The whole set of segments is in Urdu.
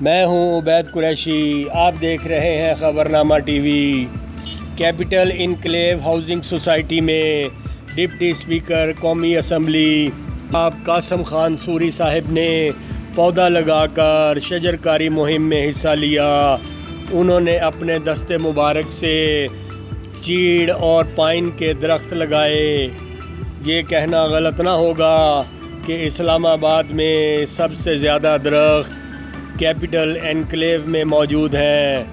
میں ہوں عبید قریشی، آپ دیکھ رہے ہیں خبرنامہ T V. Capital enclave housing society میں ڈپٹی اسپیکر قومی اسمبلی آپ قاسم خان سوری صاحب نے پودا لگا کر شجرکاری مہم میں حصہ لیا۔ انہوں نے اپنے دست مبارک سے چیڑ اور پائن کے درخت لگائے۔ یہ کہنا غلط نہ ہوگا کہ اسلام آباد میں سب سے زیادہ درخت کیپٹل انکلیو میں موجود ہیں،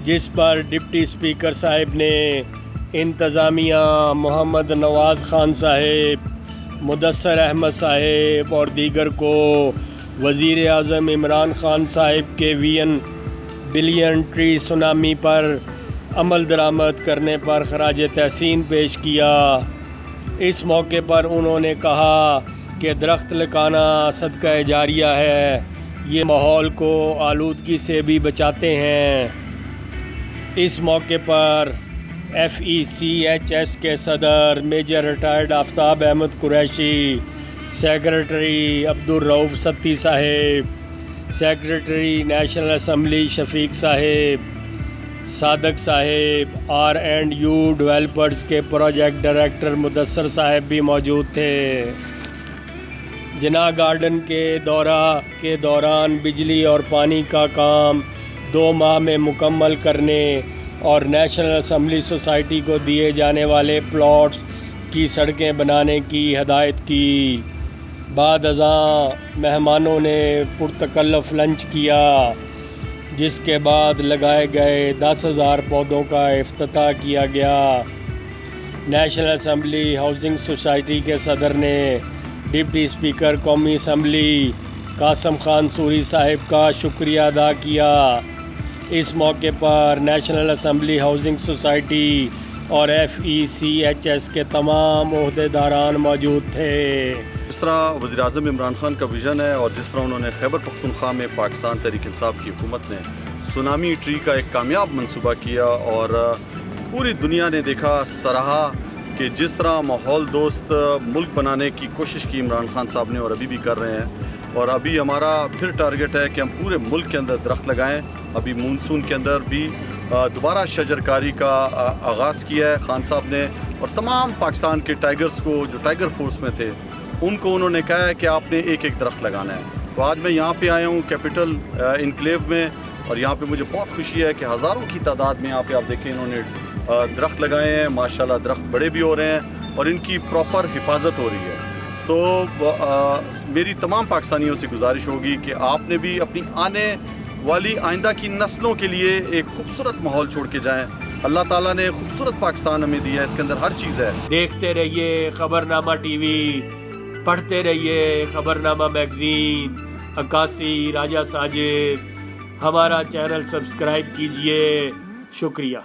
جس پر ڈپٹی اسپیکر صاحب نے انتظامیہ محمد نواز خان صاحب، مدثر احمد صاحب اور دیگر کو وزیر اعظم عمران خان صاحب کے $1 بلین ٹری سونامی پر عمل درآمد کرنے پر خراج تحسین پیش کیا۔ اس موقع پر انہوں نے کہا کہ درخت لگانا صدقہ جاریہ ہے، یہ ماحول کو آلودگی سے بھی بچاتے ہیں۔ اس موقع پر FECHS کے صدر میجر ریٹائرڈ آفتاب احمد قریشی، سیکریٹری عبدالرؤف ستی صاحب، سیکریٹری نیشنل اسمبلی شفیق صاحب، صادق صاحب، R&U ڈیولپرز کے پروجیکٹ ڈائریکٹر مدثر صاحب بھی موجود تھے۔ جناح گارڈن کے دورہ کے دوران بجلی اور پانی کا کام 2 ماہ میں مکمل کرنے اور نیشنل اسمبلی سوسائٹی کو دیے جانے والے پلاٹس کی سڑکیں بنانے کی ہدایت کی۔ بعد ازاں مہمانوں نے پرتکلف لنچ کیا، جس کے بعد لگائے گئے 10,000 پودوں کا افتتاح کیا گیا۔ نیشنل اسمبلی ہاؤسنگ سوسائٹی کے صدر نے ڈپٹی اسپیکر قومی اسمبلی قاسم خان سوری صاحب کا شکریہ ادا کیا۔ اس موقع پر نیشنل اسمبلی ہاؤسنگ سوسائٹی اور FECHS کے تمام عہدیداران موجود تھے۔ جس طرح وزیر اعظم عمران خان کا ویژن ہے اور جس طرح انہوں نے خیبر پختونخوا میں پاکستان تحریک انصاف کی حکومت نے سونامی ٹری کا ایک کامیاب منصوبہ کیا اور پوری دنیا نے دیکھا، سراہا کہ جس طرح ماحول دوست ملک بنانے کی کوشش کی عمران خان صاحب نے اور ابھی بھی کر رہے ہیں، اور ابھی ہمارا پھر ٹارگٹ ہے کہ ہم پورے ملک کے اندر درخت لگائیں۔ ابھی مونسون کے اندر بھی دوبارہ شجرکاری کا آغاز کیا ہے خان صاحب نے، اور تمام پاکستان کے ٹائیگرز کو جو ٹائیگر فورس میں تھے ان کو انہوں نے کہا ہے کہ آپ نے ایک درخت لگانا ہے۔ تو آج میں یہاں پہ آیا ہوں کیپٹل انکلیو میں، اور یہاں پہ مجھے بہت خوشی ہے کہ ہزاروں کی تعداد میں یہاں پہ آپ دیکھیں انہوں نے درخت لگائے ہیں۔ ماشاءاللہ درخت بڑے بھی ہو رہے ہیں اور ان کی پراپر حفاظت ہو رہی ہے۔ تو میری تمام پاکستانیوں سے گزارش ہوگی کہ آپ نے بھی اپنی آنے والی آئندہ کی نسلوں کے لیے ایک خوبصورت ماحول چھوڑ کے جائیں۔ اللہ تعالیٰ نے خوبصورت پاکستان ہمیں دیا ہے، اس کے اندر ہر چیز ہے۔ دیکھتے رہیے خبرنامہ ٹی وی، پڑھتے رہیے خبرنامہ میگزین۔ عکاسی راجہ ساجد، ہمارا چینل سبسکرائب کیجئے۔ شکریہ۔